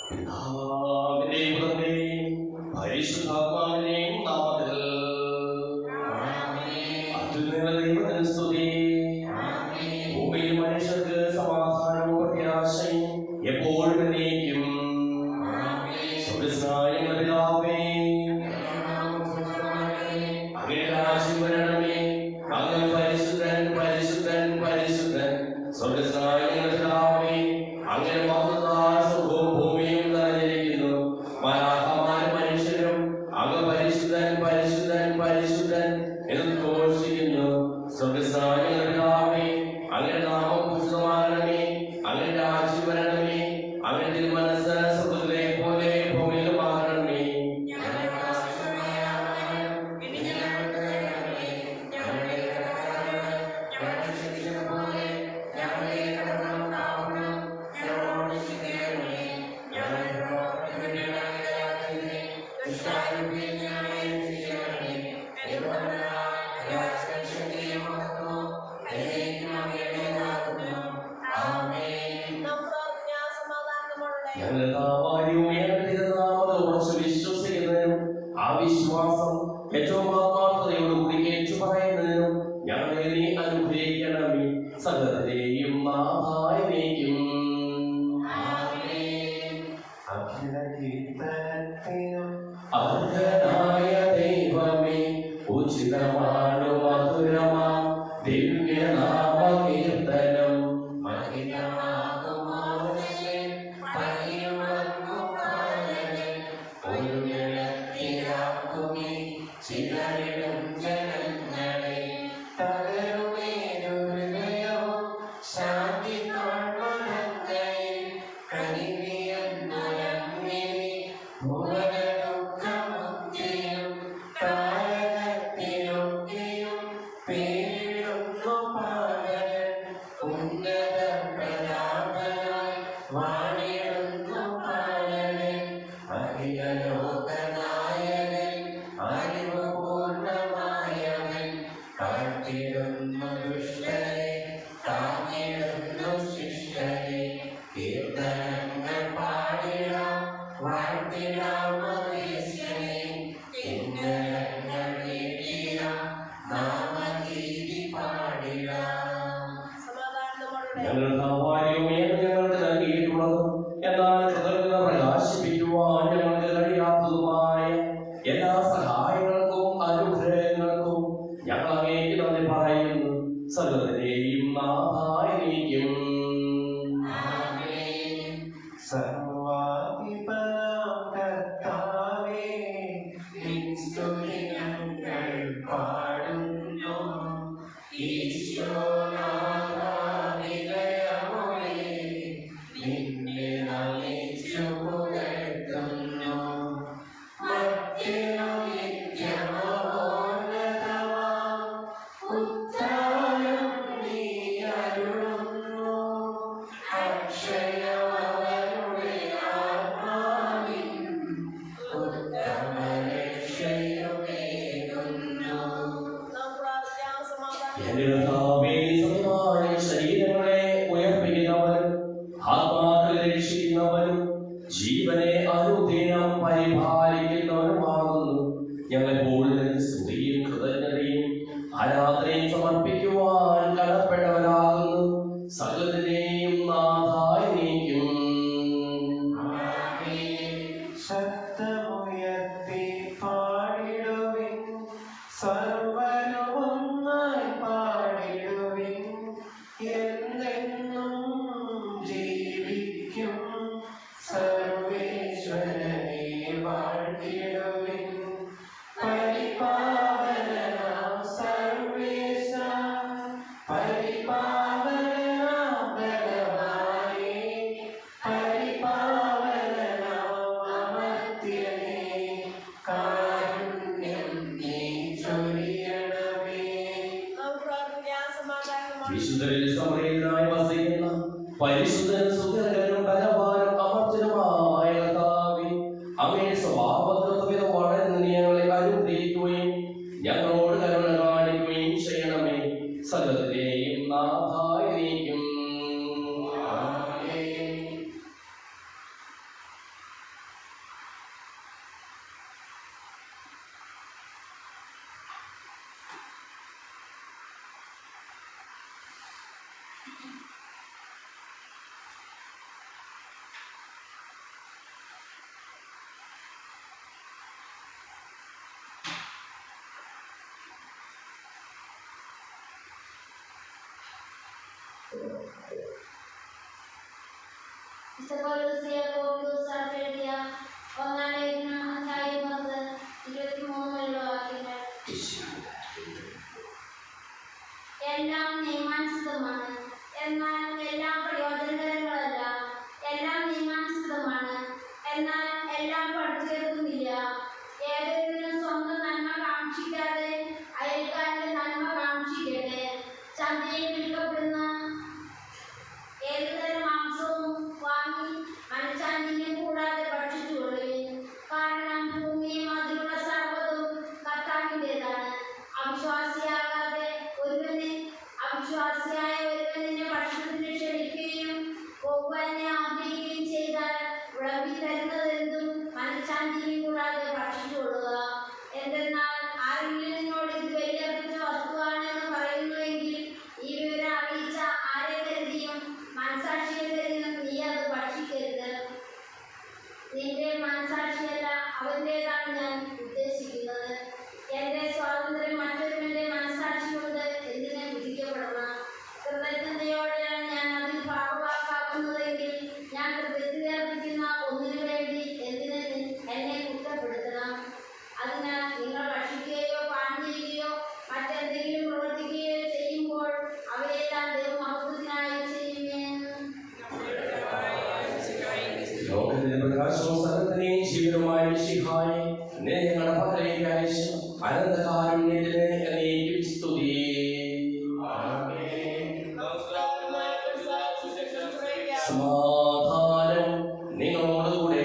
പിതാവിന്റെയും പുത്രന്റെയും പരിശുദ്ധാത്മാവിന്റെയും നാമത്തിൽ അത്യുന്നത ദൈവത്തിന് സ്തുതി. ഭൂമിയിൽ മനുഷ്യർക്ക് സമാധാനവും പ്രത്യാശയും എപ്പോഴും എന്നേക്കും. സ്വർഗ്ഗസ്ഥനായ ഞങ്ങളുടെ പിതാവേ, അങ്ങയുടെ രാജ്യം വരണമേ. അങ്ങ് പരിശുദ്ധൻ പരിശുദ്ധൻ പരിശുദ്ധൻ. സ്വർഗ്ഗസ്ഥനായ ഞങ്ങളുടെ പിതാവേ, അങ്ങയുടെ മഹത്വത്താൽ സ്വർഗ്ഗവും ഭൂമിയും നിറഞ്ഞിരിക്കുന്നു. മാലാഖമാരും മനുഷ്യരും അങ്ങ് പരിശുദ്ധൻ പരിശുദ്ധൻ പരിശുദ്ധൻ എന്ന് ഘോഷിക്കുന്നു. സ്വർഗ്ഗസ്ഥനായ ഞങ്ങളുടെ പിതാവേ, അങ്ങയുടെ നാമം പൂജിതമാകണമേ. അങ്ങയുടെ രാജ്യം വരണമേ. അങ്ങയുടെ തിരുമനസ്സ് സ്വർഗ്ഗത്തിലെ പോലെ ഭൂമിയിലും ആകണമേ. വിശ്വസിക്കുന്നതിനും ആ വിശ്വാസം ഏറ്റവും ആത്മാർത്ഥതയോടുകൂടി ഏറ്റുപറയുന്നതിനും ഞങ്ങളെ നീ അനുഗ്രഹിക്കണമേ. സകലത്തെയും നാഥായനേക്കും. അർഹനായ ദൈവമേ, ഉചിതമാണു മധുരമാ ദിവ്യനാമ കീർത്തനം. എന്നാൽ കൃതജ്ഞത പ്രകാശിപ്പിക്കുവാൻ ഞങ്ങൾക്ക് കഴിയാത്തതുമായ എല്ലാ സഹായങ്ങൾക്കും അനുഗ്രഹങ്ങൾക്കും ഞങ്ങൾ അങ്ങേക്ക് നന്ദി പറയുന്നു. സകലതിനെയും നാഥായനേക്കും. ശരീരങ്ങളെ ഉയർപ്പിക്കുന്നവനും ആത്മാക്കളെ രക്ഷിക്കുന്നവനും ജീവനെ അനുദിനം പരിപാലിക്കുന്നവനുമാകുന്നു. ഞങ്ങളെപ്പോൾ സ്തുതിയും കൃതജ്ഞതയും ആരാധനയും സമർപ്പിക്കുവാൻ കടപ്പെട്ടവരാകുന്നു. സകലതിനെയും നാഥായനേക്കും. ശബ്ദമുയർത്തി പാടിടുവിൻ, സർവ്വരുമൊന്നായി പാടിടുവിൻ. എന്നെന്നും ജീവിക്കും സർവേശ്വരനെ വാഴ്ത്തിടുവിൻ. പരിപാവനാം സർവേശ, പരിപാവനാം ബലവാനേ, പരിപാവനാം അമർത്യനേ, കാരുണ്യം നീ ചൊരിയണമേ. വിശുദ്ധരിൽ സമൃദ്ധനായി വസിക്കുന്ന പരിശുദ്ധനും സുന്ദരനും ബലവാനും അമർത്യനുമായ കർത്താവേ, അങ്ങയുടെ സ്വഭാവത്തിൽ വളർന്ന് ഞങ്ങളെ അനുഗ്രഹിക്കുകയും ഞങ്ങളോട് കരുണ കാണിക്കുകയും ചെയ്യണമേ. സകലതിനെയും നാഥായനേക്കും. എല്ലാം നിയമാനുസൃതമാണ്, എന്നാൽ എല്ലാം പ്രയോജനകരങ്ങളല്ല. എല്ലാം നിയമാനുസൃതമാണ്, എന്നാൽ എല്ലാം പടുത്തുയർത്തുന്നില്ല. ഏതൊരുവനും സ്വന്തം നന്മ കാക്ഷിക്കാതെ അയൽക്കാരന്റെ നന്മ കാക്ഷിക്കട്ടെ. ചന്തയിൽ വിൽക്കപ്പെടുന്ന ഏതുതരം മാംസവും വാങ്ങി മനഃശാന്തിയും കൂടാതെ ഭക്ഷിച്ചുകൊള്ളുവിൻ. കാരണം ഭൂമിയും അതിലുള്ള സർവ്വതും കർത്താവിൻ്റെതാണ്. അവിശ്വാസിയായ ഒരുവനെ ഭക്ഷണത്തിന് ക്ഷണിക്കുകയും പോകുവാനെ ആഗ്രഹിക്കുകയും ചെയ്താൽ വിളമ്പി തരുന്നതെന്തും മനഃശാന്തിയും കൂടാതെ ഭക്ഷിച്ചുകൊള്ളുക. എന്തെന്നാൽ ആരെങ്കിലും നിന്നോട് ഇത് ബലിയർപ്പിച്ച വസ്തുവാണെന്ന് പറയുന്നുവെങ്കിൽ ഈ വിവരം അറിയിച്ച ആരെ കരുതിയും മനസാക്ഷിയെ കരുതിയും നീ അത് ഭക്ഷിക്കരുത്. നിന്റെ മനസാക്ഷിയല്ല, അവൻ്റേതാണ് ഞാൻ ഉദ്ദേശിക്കുന്നത്. എന്റെ സ്വാതന്ത്ര്യം മറ്റൊരുവന്റെ മനസാക്ഷി കൊണ്ട് എന്തിനെ വിധിക്കപ്പെടണം? കൃതജ്ഞതയോടെയാണ് ഞാൻ അതിൽ ഭാഗവാക്കാകുന്നതെങ്കിൽ ഞാൻ കൃതജ്ഞതയർപ്പിക്കുന്ന ഒന്നിനു വേണ്ടി എന്തിനെ എന്നെ കുറ്റപ്പെടുത്തണം? അതിനാൽ നിങ്ങൾ ഭക്ഷിക്കുകയോ പാനം ചെയ്യുകയോ മറ്റെന്തെങ്കിലും പ്രവർത്തിക്കുകയോ ചെയ്യുമ്പോൾ അവയെല്ലാം ദൈവമഹത്വത്തിനായി ചെയ്യുമെന്ന്. ലോകത്തിന്റെ പ്രകാശവും സകലത്തിനെയും ജീവനുമായ മിശിഹായേ, നിന്നെ ഞങ്ങളുടെ പക്കലേക്ക് അയച്ച് അനന്തകാരുണ്യത്തിന് എന്നേക്കും സ്തുതി. സമാധാനം നിങ്ങളോടുകൂടെ.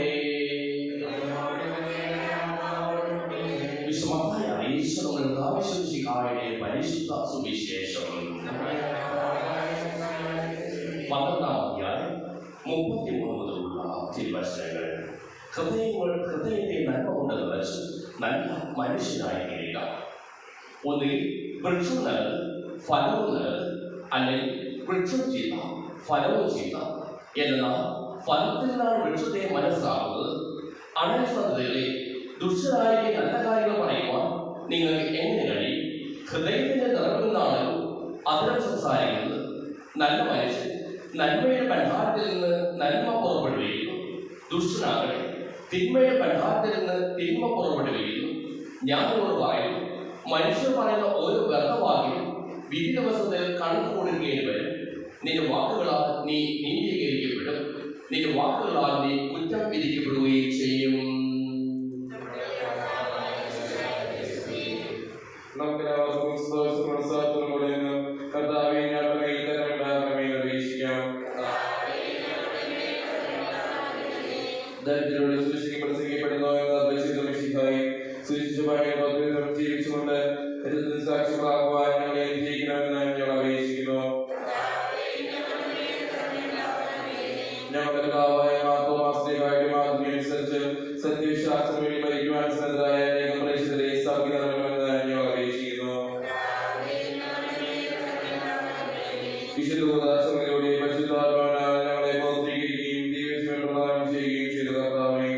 വിശുദ്ധമായ ഈശ്വരന്റെ മിശിഹായുടെ പരിശുദ്ധ സുവിശേഷം 12-ാം അധ്യായം 33 മുതലുള്ള തിരുവചനങ്ങൾ. ഹൃദയത്തെ നന്മ കൊണ്ട് നിറച്ച് നല്ല മനുഷ്യനായി തീരുക. ഒന്നിൽ വൃക്ഷം നല്ലത്, ഫലവും നല്ലത്, അല്ലെങ്കിൽ വൃക്ഷം ചെയ്ത ഫലവും ചെയ്ത. എന്നാൽ ഫലത്തിൽ നിന്നാണ് വൃക്ഷത്തെ മനസ്സിലാക്കുന്നത്. അനശ്വതയിലെ ദുഷ്ടരായി നല്ല കാര്യങ്ങൾ പറയുവാൻ നിങ്ങൾക്ക് എങ്ങനെ കഴിയും? ഹൃദയത്തിന്റെ നിറവിൽ നിന്നാണല്ലോ അതിരം സംസാരിക്കുന്നത്. നല്ല മനുഷ്യൻ നന്മയുടെ ഭണ്ഡാരത്തിൽ നിന്ന് നന്മ പുറപ്പെടുകയുള്ളൂ. ദുഷ്ടനാകട്ടെ തിന്മയുടെ ഭണ്ഡാരത്തിൽ നിന്ന് തിന്മ പുറപ്പെടുകയുള്ളൂ. ഞാൻ നിങ്ങളോട് പറയുന്നു, മനുഷ്യർ പറയുന്ന ഓരോ വ്യർത്ഥവാക്യം വിധി ദിവസത്തിൽ കണക്ക് കൊടുക്കേണ്ടി വരും. നിന്റെ വാക്കുകളാൽ നീ നീതീകരിക്കപ്പെടും, നിന്റെ വാക്കുകളാൽ നീ കുറ്റം വിധിക്കപ്പെടുകയും ചെയ്യും. ദരിദ്രരോട് സൂക്ഷിക്കപ്പെടുന്നു ജീവിച്ചുകൊണ്ട് സാക്ഷ്യമാകുവാൻ ഞങ്ങളെ വിജയിക്കണമെന്ന് ഞങ്ങൾ അപേക്ഷിക്കുന്നു. ഞങ്ങളുടെ പിതാവായ മാർത്തോമാസ്ലിഹായുടെ മാതൃകയനുസരിച്ച് സത്യവിശ്വാസം വേണ്ടി മരിക്കുവാൻ സന്നദ്ധരായ അനേകം പ്രേക്ഷിതരെ സ്ഥാപിക്കണമെന്ന് ഞങ്ങൾ അപേക്ഷിക്കുന്നു. വിശുദ്ധ പരിശുദ്ധാത്മാവിനാൽ ഞങ്ങളെ ബോധിപ്പിക്കുകയും ദൈവജീവൻ പ്രദാനം ചെയ്യുകയും ചെയ്ത കർത്താവേ,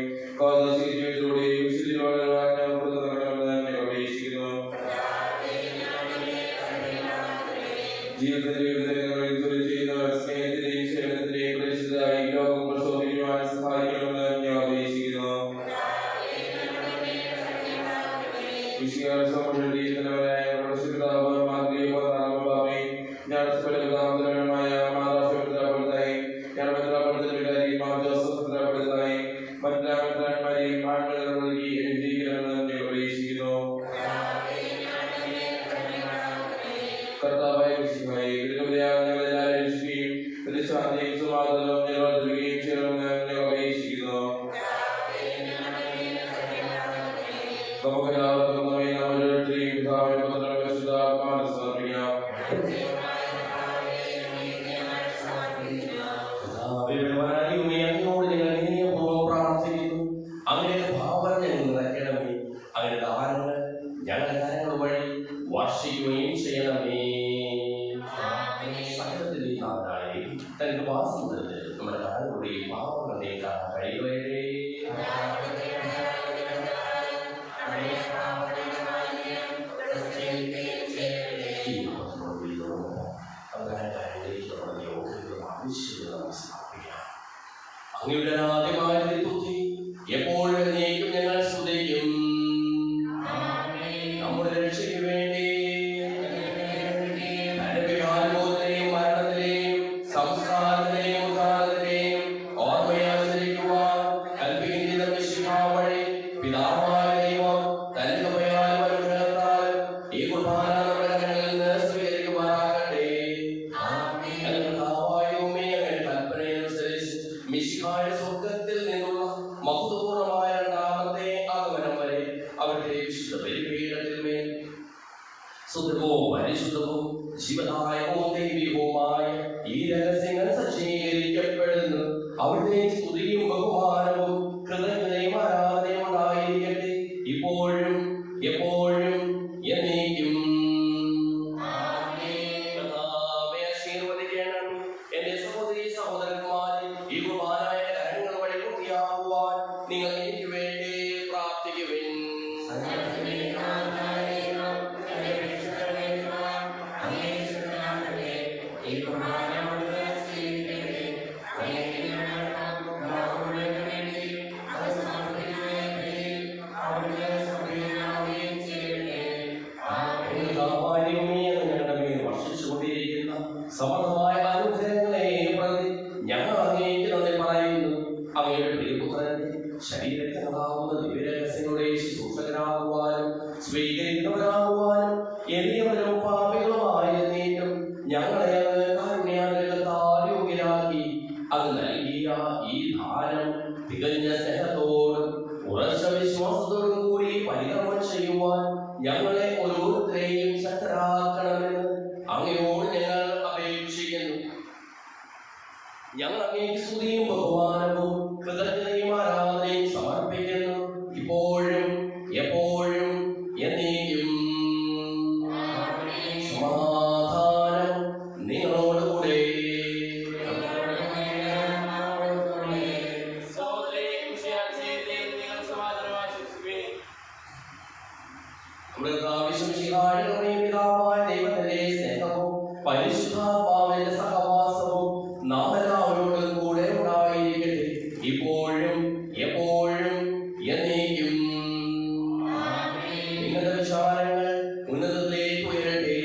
ജീവിതത്തിലൂടെ വിശുദ്ധിയിലൂടെ ഞങ്ങൾ അപേക്ഷിക്കുന്നു. ജീവിതത്തിൽ ചെയ്യുന്ന സ്നേഹത്തിന്റെയും സേവനത്തിന്റെയും പ്രേക്ഷിതരായി ലോകം പ്രശോഭിക്കുവാൻ സഹായിക്കണമെന്ന് ഞങ്ങൾ അപേക്ഷിക്കുന്നു. കർത്താവായ മിശിഹായേ, ഞങ്ങളെല്ലാവരും രക്ഷിക്കുകയും പ്രതിശാന്തിയും സമാധാനവും ഞങ്ങൾ നൽകുകയും ചെയ്യണമെന്ന് ഞങ്ങൾ അപേക്ഷിക്കുന്നു. നമുക്കെല്ലാവർക്കും ഓരോരുത്തരെയും പിതാവിനും പുത്രനും പരിശുദ്ധാത്മാവിനും സമർപ്പിക്കാം. അങ്ങയുടെ ഭാവന ഞങ്ങൾ നിറയ്ക്കണമേ. അങ്ങയുടെ ദാനങ്ങൾ ഞങ്ങളുടെ കാര്യങ്ങൾ വഴി വർഷിക്കുകയും ചെയ്യണമേ. സകലത്തിൽ ഈ നാഥായി തന്റെ വാസത്തിൽ നമ്മുടെ കാലുകളുടെയും പാപങ്ങളുടെയും കഴിയുകയേ അങ്ങയുടെ ആദ്യമായ ബുദ്ധി എപ്പോഴും എന്നേക്കും ഞങ്ങൾ സ്തുതിക്കും. നമ്മുടെ രക്ഷയ്ക്ക് വേണ്ടി അനുഗ്രഹാനുഭവത്തിലെയും മരണത്തിലെയും സംസ്കാരത്തിലെയും ഉദാഹരണത്തിലെയും ഓർമ്മയാചരിക്കുവാൻ കൽപ്പിക്കുന്ന മിശിഹാ വഴി പിതാവായ ദൈവം തന്റെ കൃപയാലും അനുഗ്രഹത്താലും ഈ കുർബാന നമ്മുടെ കരങ്ങളിൽ നിന്ന് സ്വീകരിക്കുമാറാകട്ടെ. മിശിഹായുടെ സ്വർഗ്ഗത്തിൽ നിന്നുള്ള മഹത്വപൂർണമായ രണ്ടാമത്തെ ആഗമനം വരെ അവരുടെ വിശുദ്ധ ബലിപീഠത്തിന്മേൽ ശുദ്ധവും പരിശുദ്ധവും ജീവദായകവും ദൈവികവുമായ ഈ രഹസ്യങ്ങൾ സജ്ജീകരിക്കപ്പെടുന്നു. അവിടുത്തെ സ്തുതിയും ബഹുമാനവും കൃതജ്ഞതയും ആരാധനയും ഉണ്ടായിരിക്കട്ടെ ഇപ്പോഴും എപ്പോഴും എന്നേക്കും. എന്റെ സഹോദരി സഹോദരന്മാരെ, ഈ കുർബാനായ കരങ്ങൾ വഴി പൂർത്തിയാകുവാൻ നിങ്ങൾ എനിക്ക് വേണ്ടി പ്രാർത്ഥിക്കുവിൻ. വർഷിച്ചുകൊണ്ടിരിക്കുന്ന സമൃദ്ധമായ അനുഗ്രഹങ്ങളെ പ്രതി ഞങ്ങൾ അങ്ങേക്ക് നന്ദി പറയുന്നു. അങ്ങയുടെ പ്രിയപുത്രന്റെ ശരീരങ്ങളാവുന്ന ദിവ്യരഹസ്യങ്ങളുടെ ശുശ്രൂഷകരാകുവാനും സ്വീകരിക്കുന്നവരാകുവാനും എളിയവരും പാപികളുമായിരുന്നേക്കും ഞങ്ങളെ കാരുണ്യാനുഗ്രഹത്താൽ യോഗ്യരാക്കി അത് നൽകിയ ഈ ദാനം തികഞ്ഞ സ്നേഹത്തോടും ഉറച്ച വിശ്വാസത്തോടും കൂടി പരികർമ്മം ചെയ്യുവാൻ ഞങ്ങളെ ഓരോരുത്തരെയും ശക്തരാക്കണമെന്ന് അങ്ങയോട് ഞങ്ങൾ അപേക്ഷിക്കുന്നു. ഞങ്ങൾ അങ്ങേക്ക് സ്തുതിയും ബഹുമാനവും കൃതജ്ഞതയും ആരാധനയും സമർപ്പിക്കുന്നു ഇപ്പോഴും എപ്പോഴും എന്നേക്കും. സമാധാനം നിങ്ങളോടുകൂടെ. പിതാവായ ദൈവത്തിന്റെ സ്നേഹവും പരിശുദ്ധാത്മാവിന്റെ സഹവാസവും നാം എല്ലാവരോടും കൂടെ ഉണ്ടായിരിക്കട്ടെ ഇപ്പോഴും എപ്പോഴും എന്നേക്കും. നിങ്ങളുടെ വിചാരങ്ങൾ ഉന്നതത്തിലേക്ക് ഉയരട്ടെ.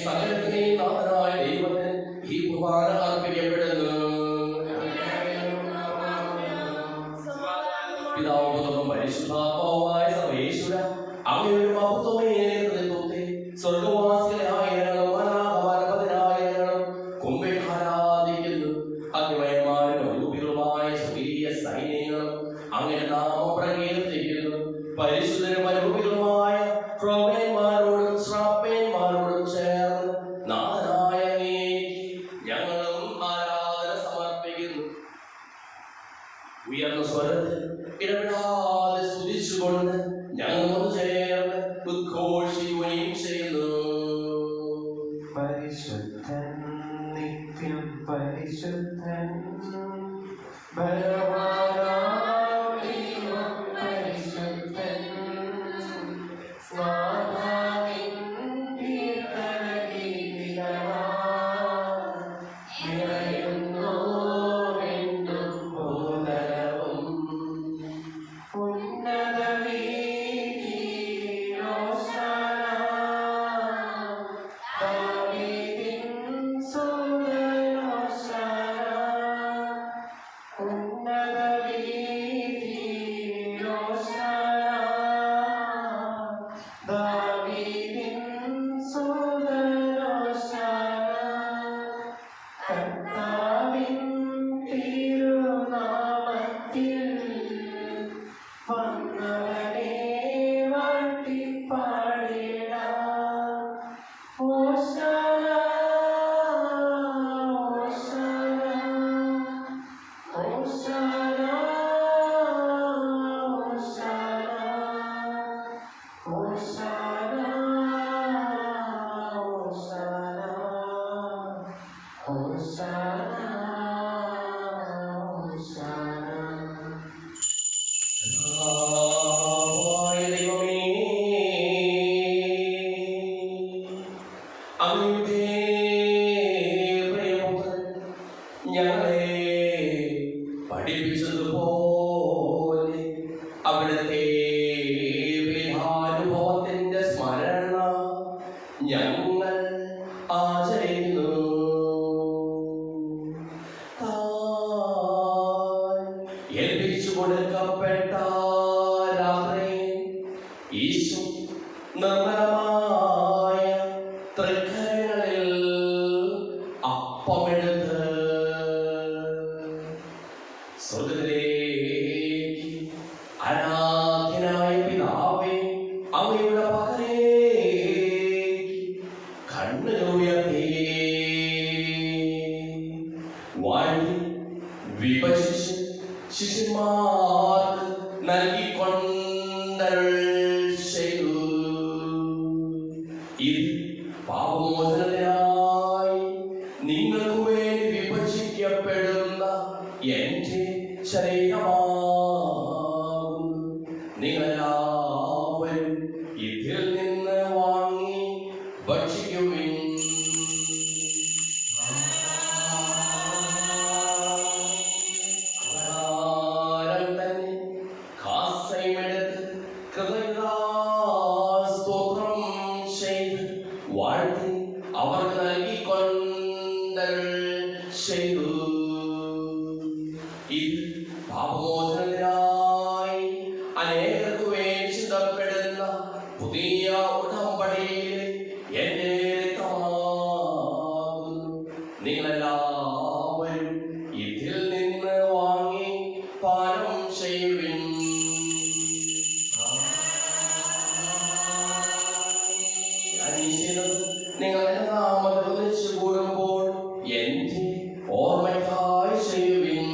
സകലത്തിനെയും നാഥനായ ദൈവത്തിന് ഈ കുർബാന അർപ്പിക്കപ്പെടുന്നു. പിതാവും പരിശുദ്ധാത്മാവുമായ സർവേശ്വര അങ്ങയുടെ മഹത്വമേറിയ നേതൃത്വത്തെ സ്വർഗവാസികളായ പതിനായിരങ്ങളും കുമ്പിൽ ആരാധിക്കുന്നു. അഗ്നിമയന്മാരും അരൂപികളുമായ സ്വർഗീയ സൈന്യങ്ങളും അങ്ങയുടെ നാമം പ്രകീർത്തിക്കുന്നു. പരിശുദ്ധരും അരൂപികളുമായ ക്രോമേന്മാരോടും ശ്രാപ്പേന്മാരോടും ചേർന്ന് നാഥനായ അങ്ങേക്ക് ഞങ്ങളും ആരാധന സമർപ്പിക്കുന്നു. ഉയർന്ന സ്വരത്തിൽ ഇടപെടാതെ സ്തുതിച്ചുകൊണ്ട് ഞങ്ങൾ ചേർന്ന് ഉദ്ഘോഷിക്കുകയും ചെയ്യുന്നു. പരിശുദ്ധൻ നിത്യം പരിശുദ്ധൻ ബലവാനായ ദൈവം പരിശുദ്ധൻ സ്വാഭാവിൻ കീർത്തനഗീതികളാൽ നിറയുന്നു എന്നും ഭൂതലവും. ഉന്നത ഉന്നത യേശു നിർമ്മലമായ തൃക്കരങ്ങളിൽ അപ്പമെടുത്ത് സ്വർഗ്ഗത്തിലേക്ക് ആരാധ്യനായ പിതാവേ അങ്ങയുടെ പകരേക്ക് കണ്ണുകൾ ഉയർത്തി വാഴ്ത്തി വിഭജിച്ച് ശിഷ്യന്മാർക്ക് നൽകിക്കൊണ്ടരുൾ ചെയ്തു. ഇത് പാപമോചനത്തിനായി നിങ്ങൾക്ക് വേണ്ടി വിഭജിക്കപ്പെടുന്ന എന്റെ ശരീരമാകുന്നു. നിങ്ങളെല്ലാവരും ഇതിൽ നിന്ന് വാങ്ങി ഭക്ഷിക്കുവിൻ. സ്തോത്രം ചെയ്ത് വാഴ്ത്തി അവർക്ക് നൽകിക്കൊണ്ടരുൾ ചെയ്തു. ഇത് പാപമോചനത്തിനായി അനേകർക്ക് വേണ്ടി ചിന്തപ്പെടുന്ന പുതിയ ഉടമ്പടിയിലെ എന്റെ രക്തമാകുന്നു. നിങ്ങളെല്ലാവരും ഇതിൽ നിന്ന് വാങ്ങി പാനം ചെയ്യുവിൻ. നിങ്ങൾ എന്റെ നാമത്തിൽ ഒന്നിച്ചു കൂടുമ്പോൾ എന്റെ ഓർമ്മയ്ക്കായി ചെയ്യുവിൻ.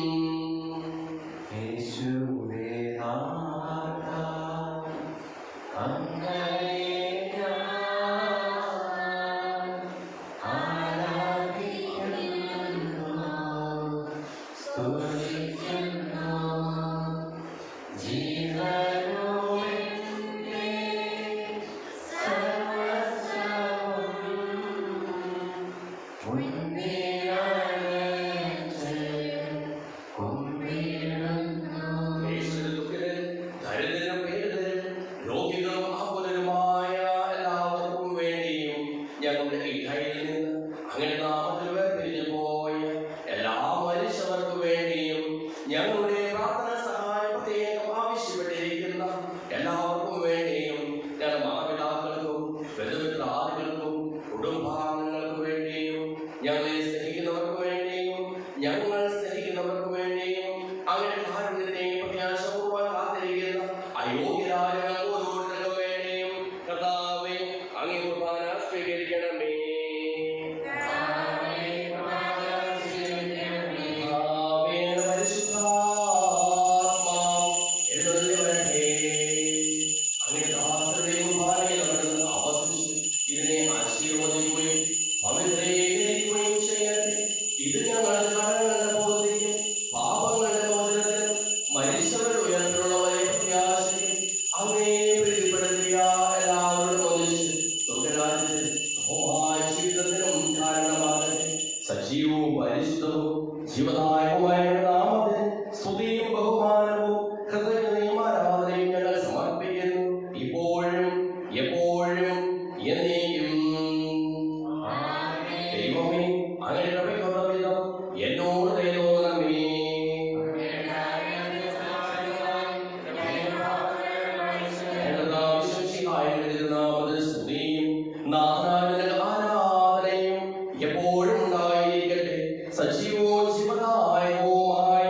യേശുവേ നാഥാ, അങ്ങയെ ഞാൻ ആരാധിക്കുന്നു, സ്തുതിക്കുന്നു. ജീവനുമെന്റെ സർവ്വസ്വവും ഉന്നിലണച്ച് കുമ്പിടുന്നു. ദരിദ്രരും പീഡിതരും രോഗികളും ആകുലരുമായ എല്ലാവർക്കും വേണ്ടിയും ഞങ്ങളുടെ ഇടയിൽ നിന്ന് അങ്ങനെ നാമത്തിൽ വേർപിരിഞ്ഞു പോയ എല്ലാ മനുഷ്യർക്ക് വേണ്ടിയും ഞങ്ങളുടെ പ്രാർത്ഥന സഹായം പ്രത്യേകം ആവശ്യപ്പെട്ടിരിക്കുന്ന എല്ലാവർക്കും വേണ്ടിയും ഞങ്ങളുടെ മാതാപിതാക്കൾക്കും ബന്ധുമിത്രാദികൾക്കും കുടുംബാംഗങ്ങൾക്ക് വേണ്ടിയും ഞങ്ങളെ സ്നേഹിക്കുന്നവർക്ക് വേണ്ടിയും ഞങ്ങൾ സ്നേഹിക്കുന്നവർക്ക് വേണ്ടിയും അങ്ങനെ കാരുണ്യത്തെയും പ്രത്യാശപൂർവ്വം കാത്തിരിക്കുന്ന അയോഗ്യരായ ഓരോരുത്തർക്കും വേണ്ടിയും കർത്താവേ അങ്ങേ കുർബാന സ്വീകരിക്കണമേ. പരിശുദ്ധാത്മാവ് എഴുന്നള്ളി വരട്ടെ. അങ്ങയുടെ ദാസരുടെ കുർബാനയിൽ അവിടുന്ന് ആവർത്തിച്ച് ഇതിനെ ആശീർവദിക്കുകയും പവിത്രീകരിക്കുകയും ചെയ്യട്ടെ. ഇത് ഞങ്ങളുടെ കടങ്ങളുടെ ബോധത്തിനും പാപങ്ങളുടെ മോചനത്തിനും മരിച്ചവരുടെ ഉയർത്തിലുള്ളവരെ പ്രത്യാശയ്ക്കും അങ്ങേ പ്രീതിപ്പെടുത്തിയ എല്ലാവരും ഒന്നിച്ച് സ്വർഗ്ഗരാജ്യത്തിൽ സുഖമായ ജീവിതത്തിനും കാരണമാകട്ടെ. സജീവവും പരിശുദ്ധവും ജീവദായകവുമായ നാമത്തിന് സ്തുതിയും ബഹുമാനവും കൃതജ്ഞതയും ആരാധനയും ഞങ്ങൾ സമർപ്പിക്കുന്നു, ഇപ്പോഴും എപ്പോഴും എന്നേക്കും. ദൈവമേ, അങ്ങനെ കൃപയുള്ള വിധം എന്നോട് ദയ തോന്നണമേ. സ്തുതിയും ആരാധനയും എപ്പോഴും ഉണ്ടായിരിക്കട്ടെ. സജീവവും ജീവദായകവുമായ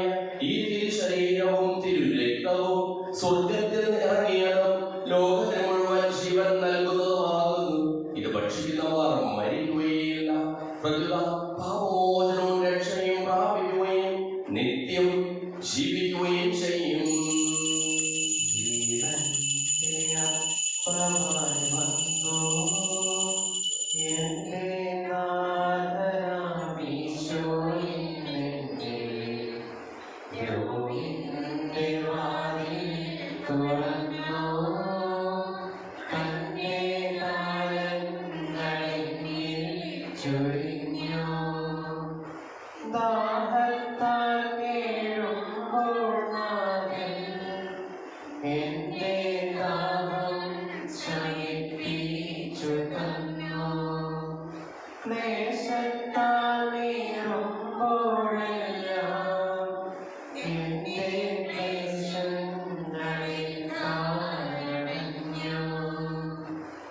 ഈ തിരുശരീരവും തിരുരക്തവും സ്വർഗത്തിൽ ഇറങ്ങിയതും ലോകത്തിന് മുഴുവൻ ജീവൻ നൽകുന്നതുമാകുന്നു. ഇത് ഭക്ഷിക്കുന്നവർ മരിക്കുകയില്ല, പ്രകൃത പാപമോചനവും രക്ഷയും പ്രാപിക്കുകയും നിത്യം ജീവിക്കുകയും ചെയ്യും. എന്റെ ദാഹം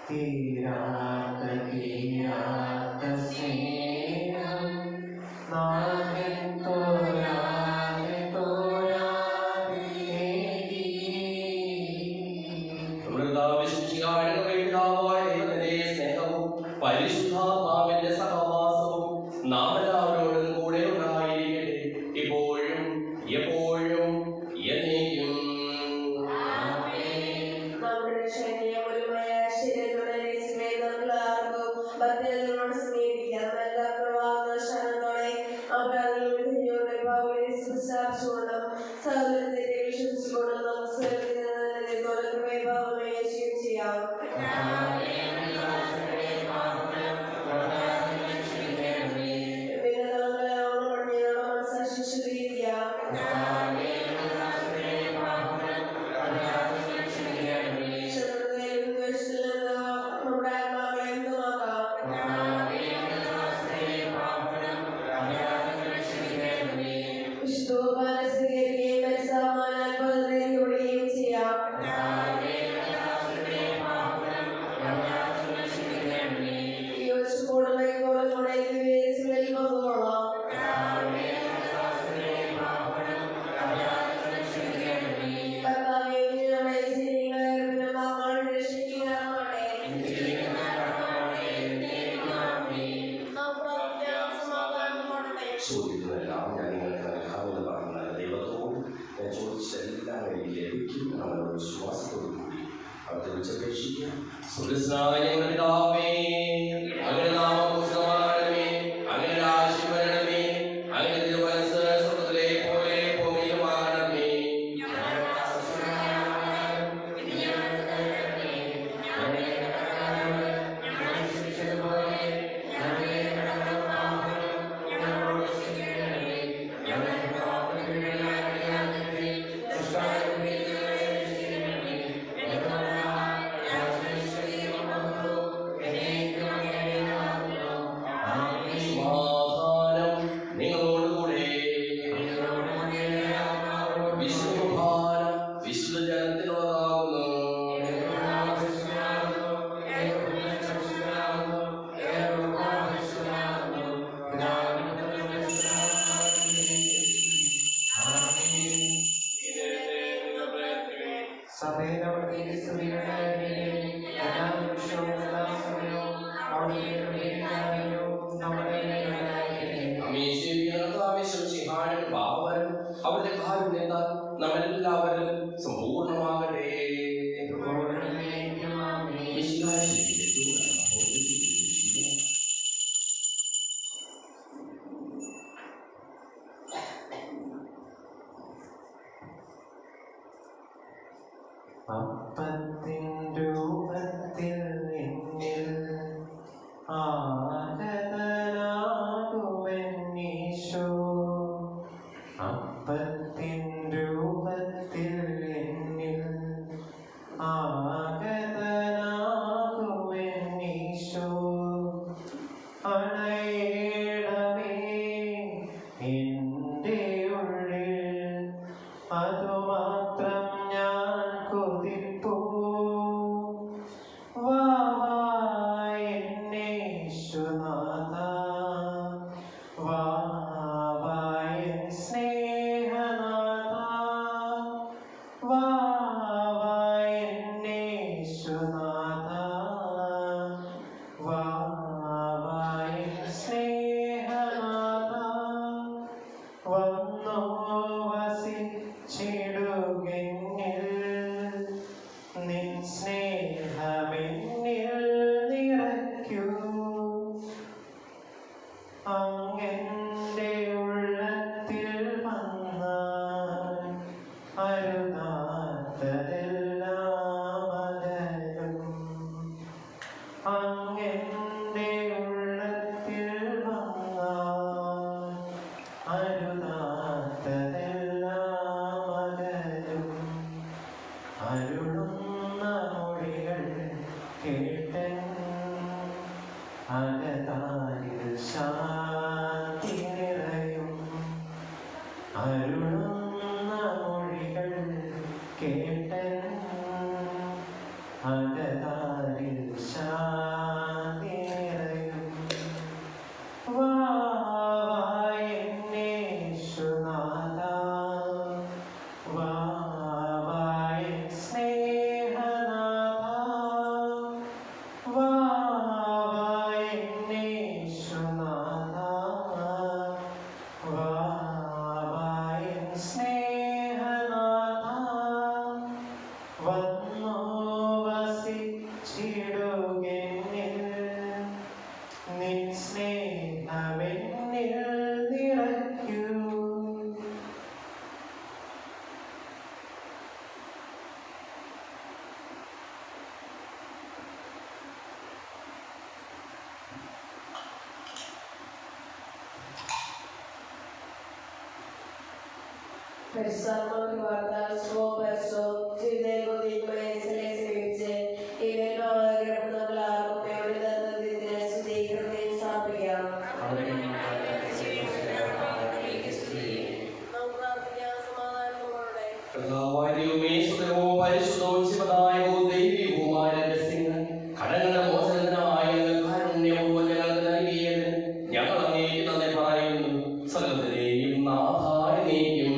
തീരാത്ത സ്നേഹം നാഥൻ തോരാതെ ഏകി. പരിശുദ്ധാത്മാവിന്റെ സഹവാസവും നാം എല്ലാവരോടും കൂടെ ഉണ്ടായിരിക്കട്ടെ, ഇപ്പോഴും എപ്പോഴും എന്നേക്കും. നമ്മുടെ ശരീരമൊരുമായ ശരീരത്തോടെ നമുക്കെല്ലാവർക്കും ഭക്തജനങ്ങളോട് സ്നേഹിക്കാം. എല്ലാ പ്രവാഹങ്ങളോടെ അപരാധങ്ങളുടെ ഭാവനെ സംസാരിച്ചുകൊണ്ടും സഹോദരത്തെ വിശ്വസിച്ചുകൊണ്ടും നമുക്ക് ഭാവനയെ ചെയ്യാം. ചോദിക്കുന്നതെല്ലാം ഞാൻ നിങ്ങൾക്ക് നൽകാമെന്ന് പറഞ്ഞ ദൈവത്തോട് ഞാൻ ചോദിച്ചെല്ലാം എനിക്ക് ലഭിക്കും എന്നുള്ള വിശ്വാസത്തോടു കൂടി അവിടുത്തെ വിളിച്ചപേക്ഷിക്കുക. സുരസ്നായ ഞങ്ങളുടെ പിതാവേ, അങ്ങയുടെ നാമം പൂജിതമാകണമേ, അങ്ങയുടെ രാജ്യം വരണമേ, അങ്ങയുടെ തിരുമനസ്സ് സ്വർഗ്ഗത്തിലെ പോലെ ഭൂമിയിലുമാകണമേ. സമാധാനം നിങ്ങളോടുകൂടെ. വിശുദ്ധകുർബാന വിശുദ്ധ ജനത്തിനുള്ളതാകുന്നു. അവരുടെ കാരുണ്യത്താൽ നമ്മളെല്ലാവരും സമ്പൂർണ്ണമാകട്ടെ. അപ്പത്തിൻ രൂപത്തിൽ എന്നിൽ ആഗതനാകുമെന്നീശോ. അപ്പത്തിൻ രൂപത്തിൽ എന്നിൽ ആഗതനാകുമെന്നീശോ. അണയേണമേ എൻ്റെ ഉള്ളിൽ, അതുമാത്രം ഞാൻ കൊതിപ്പൂ. വാ എന്നെ യേശുനാഥ, വാ എൻ സ്നേഹനാഥ, വാ എന്നെ യേശുനാഥ, വാ എൻ സ്നേഹനാഥ. വന്നോ വസിച്ചിടുകെന്നിൽ, നിൻ സ്നേഹമെന്നിൽ നിറയ്ക്കൂ. അങ്ങെൻ്റെ ഉള്ളത്തിൽ വന്നാൽ അരുതാത്തതെല്ലാം അകലും. അങ്ങെൻ്റെ ഉള്ളത്തിൽ വന്നാൽ അരുതാത്തതെല്ലാം അകലും. അരുളുന്ന മൊഴികൾ കേട്ടൻ അകതാരിൽ ശാന്തി നിറയും. അരുളുന്ന മൊഴികൾ കേട്ടൻ അകതാരിൽ അകതാരിൽ ശാന്തി നിറയും. വാ എന്നെ യേശുനാഥാ, വാ എൻ സ്നേഹനാഥാ, വാ എന്നെ യേശുനാഥാ, വാ എൻ സ്നേഹനാഥാ, വന്നു വസിച്ചിടുകെന്നിൽ, നിൻ സ്നേഹമെന്നിൽ നിറയ്ക്കൂ. കർത്താവായ ദൈവമേ, സുതരവും പരിശുദ്ധവും ശിവദായകവും ദൈവികവുമായ രഹസ്യങ്ങൾ കടങ്ങളുടെ മോചനത്തിനായി അങ്ങ് കാരുണ്യപൂർവ്വം ഞങ്ങൾക്ക് നൽകിയത് ഞങ്ങൾ അങ്ങേക്ക് നന്ദി പറയുന്നു. സകലത്തിനെയും നാഥായ നീക്കും.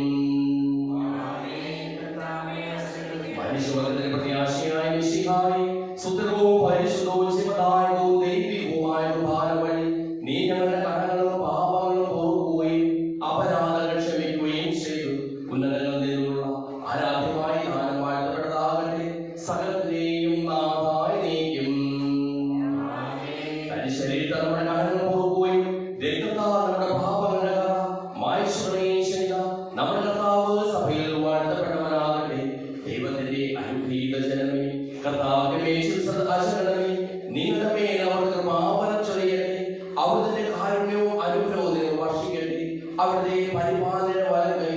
മനുഷ്യവർഗത്തിന്റെ പ്രത്യാശയായ മിശിഹായേ, സുതരവും പരിശുദ്ധവും ശിവദായകവും ദൈവികവുമായ കുർബാന വഴി നീ ഞങ്ങളുടെ കടങ്ങളും പാപങ്ങളും ഓർക്കുകയും അപരാധങ്ങൾ ക്ഷമിക്കുകയും ചെയ്തു. ഉന്നതങ്ങളിൽ നിന്നുള്ള ആരാധ്യമായ ദാനം വാഴ്ത്തപ്പെട്ടതാകട്ടെ. സകലത്തിനെയും നാഥായ നീക്കും. തന്റെ ശരീരത്താൽ നമ്മുടെ കടങ്ങൾ ഓർക്കുകയും രക്തത്താൽ നമ്മുടെ പാപങ്ങളുടെ കറ മായ്ച്ചുകളയുകയും ചെയ്ത നമ്മുടെ കർത്താവ് സഭയിൽ വാഴ്ത്തപ്പെട്ടവനാകട്ടെ. ദൈവത്തിന്റെ അനുഗ്രഹീത ജനമേ, കർത്താവിന്റെ മേശിൽ സദാശരണമേ, നിങ്ങളുടെ മേൽ അവർക്ക് പാപനം ചൊരിയട്ടെ. അവിടുത്തെ കാരുണ്യവും അനുഗ്രഹവും വർഷിക്കട്ടെ. അവിടുത്തെ പരിപാലന വലം